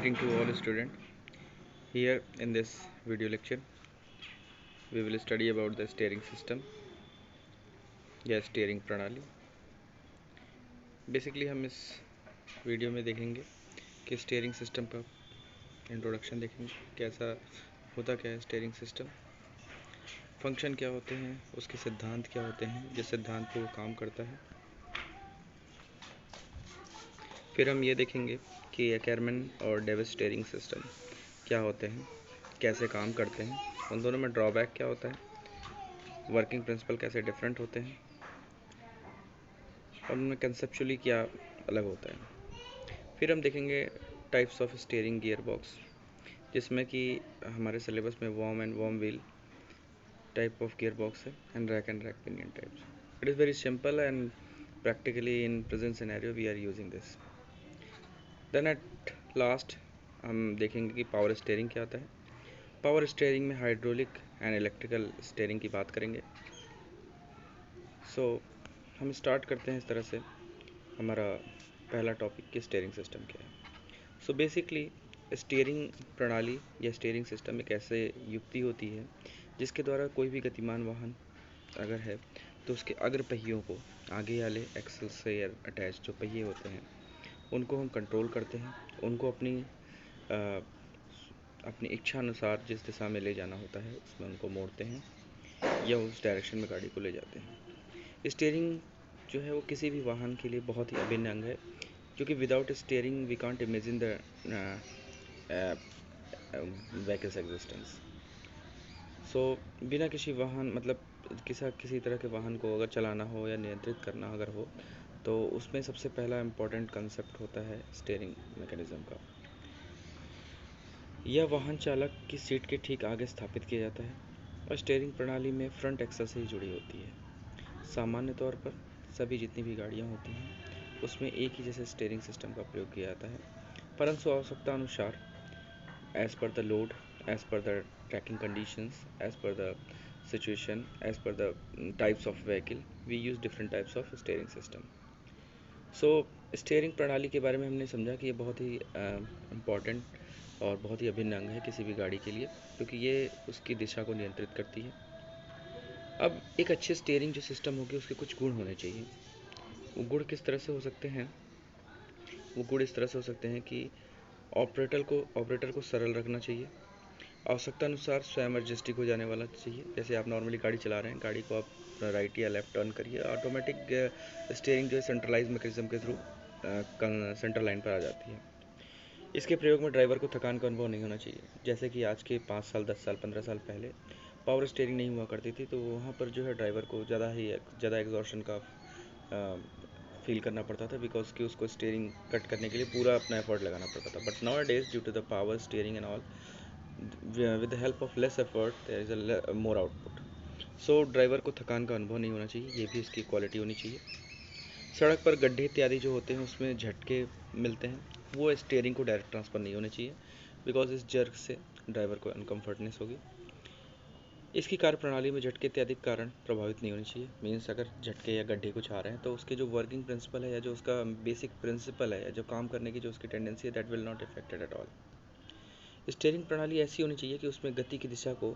Greeting to all students. Here in this video lecture, we will study about the steering system या steering प्रणाली. Basically हम इस video में देखेंगे कि steering system का इंट्रोडक्शन देखेंगे, कैसा होता क्या है steering system, फंक्शन क्या होते हैं, उसके सिद्धांत क्या होते हैं, जिस सिद्धांत पे वो काम करता है. फिर हम ये देखेंगे कि एकरमैन और डेविस स्टीयरिंग सिस्टम क्या होते हैं, कैसे काम करते हैं, उन दोनों में ड्रॉबैक क्या होता है, वर्किंग प्रिंसिपल कैसे डिफरेंट होते हैं और उनमें कंसेप्चुअली क्या अलग होता है. फिर हम देखेंगे types of steering gear box, जिसमें कि हमारे सिलेबस में worm and worm wheel type of gear box है and rack pinion types. It is very simple and practically in present scenario we are using this. Then at last हम देखेंगे कि power steering क्या होता है. Power steering में hydraulic and electrical steering की बात करेंगे. सो हम स्टार्ट करते हैं इस तरह से. हमारा पहला टॉपिक कि स्टीयरिंग सिस्टम क्या है. सो बेसिकली स्टीयरिंग प्रणाली या स्टीयरिंग सिस्टम एक ऐसे युक्ति होती है जिसके द्वारा कोई भी गतिमान वाहन अगर है तो उसके अग्र पहियों को, आगे वाले एक्सल से अटैच जो पहिए होते हैं उनको हम कंट्रोल करते हैं. उनको अपनी इच्छा अनुसार जिस दिशा में ले जाना होता है उसमें उनको मोड़ते हैं या उस डायरेक्शन में गाड़ी को ले जाते हैं. स्टीयरिंग जो है वो किसी भी वाहन के लिए बहुत ही अभिन्न अंग है, क्योंकि without steering we can't imagine the vehicle's existence. So बिना किसी वाहन मतलब किसी तरह के वाहन को अगर चलाना हो या नियंत्रित करना अगर हो तो उसमें सबसे पहला इम्पोर्टेंट कंसेप्ट होता है स्टीयरिंग मैकेनिज्म का. यह वाहन चालक की सीट के ठीक आगे स्थापित किया जाता है और स्टीयरिंग प्रणाली में फ्रंट एक्सल से ही जुड़ी होती है. सामान्य तौर पर सभी जितनी भी गाड़ियाँ होती हैं उसमें एक ही जैसे स्टीयरिंग सिस्टम का प्रयोग किया जाता है, परंतु आवश्यकता अनुसार as per the load, as per the tracking conditions, as per the situation, as per the types of vehicle we use different types of steering system. So steering प्रणाली के बारे में हमने समझा कि ये बहुत ही इम्पॉर्टेंट और बहुत ही अभिन्न अंग है किसी भी गाड़ी के लिए, क्योंकि ये उसकी दिशा को नियंत्रित करती है. अब एक अच्छे स्टीयरिंग जो सिस्टम होगी उसके कुछ गुण होने चाहिए. वो गुण किस तरह से हो सकते हैं? वो गुण इस तरह से हो सकते हैं कि ऑपरेटर को सरल रखना चाहिए, आवश्यकता अनुसार स्वयं एडजस्टिंग हो जाने वाला चाहिए. जैसे आप नॉर्मली गाड़ी चला रहे हैं, गाड़ी को आप राइट या लेफ्ट टर्न करिए, ऑटोमेटिक स्टीयरिंग जो है सेंट्रलाइज मैकेनिज्म के थ्रू सेंटर लाइन पर आ जाती है. इसके प्रयोग में ड्राइवर को थकान का अनुभव नहीं होना चाहिए. जैसे कि आज के 5 साल 10 साल 15 साल पहले पावर स्टीयरिंग नहीं हुआ करती थी, तो वहाँ पर जो है ड्राइवर को ज़्यादा एग्जॉशन का फील करना पड़ता था, बिकॉज कि उसको स्टीयरिंग कट करने के लिए पूरा अपना एफर्ट लगाना पड़ता था. But nowadays due to the power steering and all, with the help of less effort there is a more output. So driver को थकान का अनुभव नहीं होना चाहिए, ये भी इसकी क्वालिटी होनी चाहिए. सड़क पर गड्ढे इत्यादि जो होते हैं उसमें झटके मिलते हैं, वो स्टीयरिंग को डायरेक्ट ट्रांसफ़र नहीं होने चाहिए, बिकॉज इस जर्क से ड्राइवर को अनकम्फर्टनेस होगी. इसकी कार्यप्रणाली में झटके इत्यादि कारण प्रभावित नहीं होने चाहिए. मीन्स अगर झटके या गड्ढे कुछ आ रहे हैं तो उसके जो वर्किंग प्रिंसिपल है या जो उसका बेसिक प्रिंसिपल है या जो काम करने की जो उसकी टेंडेंसी है, that will not affected at all. Steering प्रणाली ऐसी होनी चाहिए कि उसमें गति की दिशा को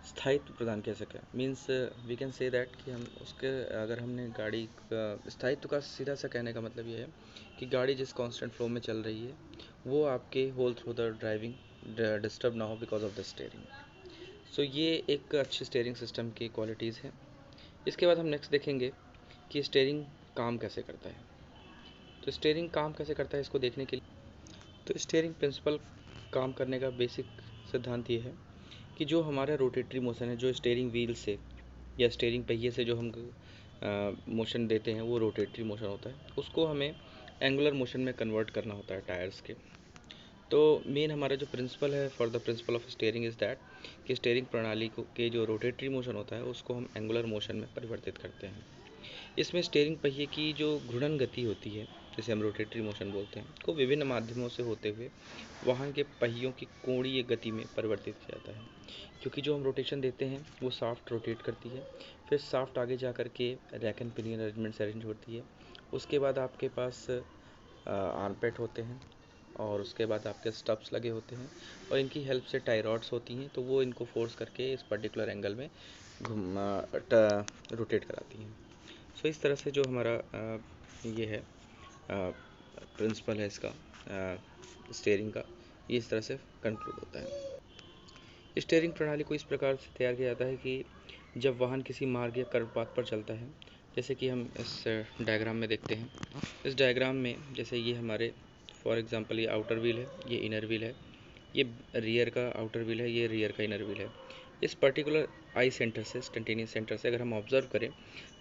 स्थायित्व प्रदान कर सके. Means we can say that कि हम उसके अगर हमने गाड़ी का स्थायित्व का सीधा सा कहने का मतलब ये है कि गाड़ी जिस कांस्टेंट फ्लो में चल रही है वो आपके whole through the driving disturb ना हो because of the steering. So ये एक अच्छे स्टीयरिंग सिस्टम की क्वालिटीज़ हैं. इसके बाद हम नेक्स्ट देखेंगे कि स्टीयरिंग काम कैसे करता है. तो स्टीयरिंग काम कैसे करता है इसको देखने के लिए तो स्टीयरिंग प्रिंसिपल काम करने का बेसिक सिद्धांत ये है कि जो हमारा रोटेटरी मोशन है, जो स्टीयरिंग व्हील से या स्टीयरिंग पहिए से जो हम मोशन देते हैं वो रोटेटरी मोशन होता है. उसको हमें एंगुलर मोशन में कन्वर्ट करना होता है टायर्स के. तो मेन हमारा जो प्रिंसिपल है for the principle of steering is that कि स्टीयरिंग प्रणाली को के जो रोटेटरी मोशन होता है उसको हम एंगुलर मोशन में परिवर्तित करते हैं. इसमें स्टीयरिंग पहिए की जो घूर्णन गति होती है, जिसे हम रोटेटरी मोशन बोलते हैं, को विभिन्न माध्यमों से होते हुए वाहन के पहियों की कोणीय गति में परिवर्तित किया जाता है. क्योंकि जो हम रोटेशन देते हैं वो शाफ्ट रोटेट करती है, फिर शाफ्ट आगे जा कर के रैक एंड पिनियन अरेंजमेंट से अरेंज होती है. उसके बाद आपके पास आर्मपेट होते हैं, और उसके बाद आपके स्टब्स लगे होते हैं और इनकी हेल्प से टाई रॉड्स होती हैं, तो वो इनको फोर्स करके इस पर्टिकुलर एंगल में रोटेट कराती हैं। सो इस तरह से जो हमारा ये है प्रिंसिपल है इसका स्टीयरिंग का, ये इस तरह से कंक्लूड होता है। स्टीयरिंग प्रणाली को इस प्रकार से तैयार किया जाता है कि जब वाहन किसी मार्ग या कर्व पाथ पर चलता है, जैसे कि हम इस डायग्राम में देखते हैं। इस डायग्राम में जैसे ये हमारे फॉर एग्जांपल ये आउटर व्हील है, ये इनर व्हील है, ये रियर का आउटर व्हील है, ये रियर का इनर व्हील है। इस पर्टिकुलर आई सेंटर से, इंस्टेंटेनियस सेंटर से अगर हम ऑब्जर्व करें,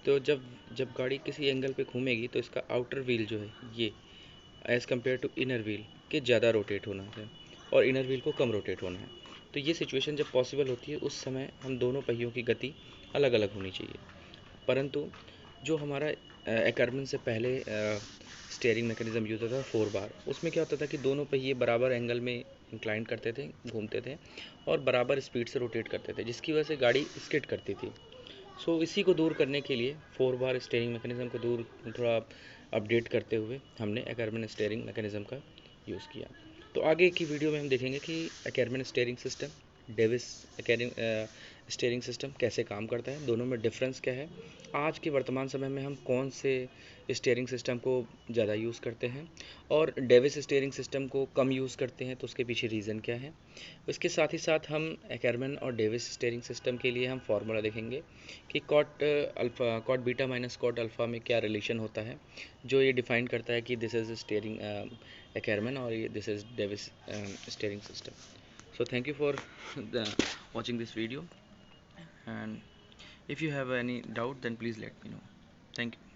तो जब जब गाड़ी किसी एंगल पे घूमेगी तो इसका आउटर व्हील जो है ये as compared to inner wheel के ज़्यादा रोटेट होना है और इनर व्हील को कम रोटेट होना है। तो ये सिचुएशन जब पॉसिबल होती है उस समय हम दोनों पहियों की गति अलग अलग होनी चाहिए। परंतु जो हमारा एक्करमैन से पहले स्टीयरिंग मैकेनिज़्म यूज़ होता था 4 बार, उसमें क्या होता था कि दोनों पहिए बराबर एंगल में इंक्लाइन करते थे, घूमते थे और बराबर स्पीड से रोटेट करते थे, जिसकी वजह से गाड़ी स्किड करती थी। सो इसी को दूर करने के लिए 4 बार स्टीयरिंग मैकेनिज़्म को दूर थोड़ा अपडेट करते हुए हमने एक्करमैन स्टीयरिंग मैकेनिज़्म का यूज़ किया। तो आगे की वीडियो में हम देखेंगे कि एक्करमैन steering system, Davis steering system कैसे काम करता है, दोनों में डिफरेंस क्या है, आज के वर्तमान समय में हम कौन से स्टीयरिंग सिस्टम को ज़्यादा यूज़ करते हैं और डेविस स्टीयरिंग सिस्टम को कम यूज़ करते हैं, तो उसके पीछे रीज़न क्या है। इसके साथ ही साथ हम एक्करमैन और डेविस स्टीयरिंग सिस्टम के लिए हम फार्मूला देखेंगे कि cot beta minus cot alpha में क्या रिलेशन होता है, जो ये डिफाइन करता है कि दिस इज़ स्टीयरिंग एक्करमैन और ये this is Davis steering system. So thank you for watching this video, and if you have any doubt then please let me know. Thank you.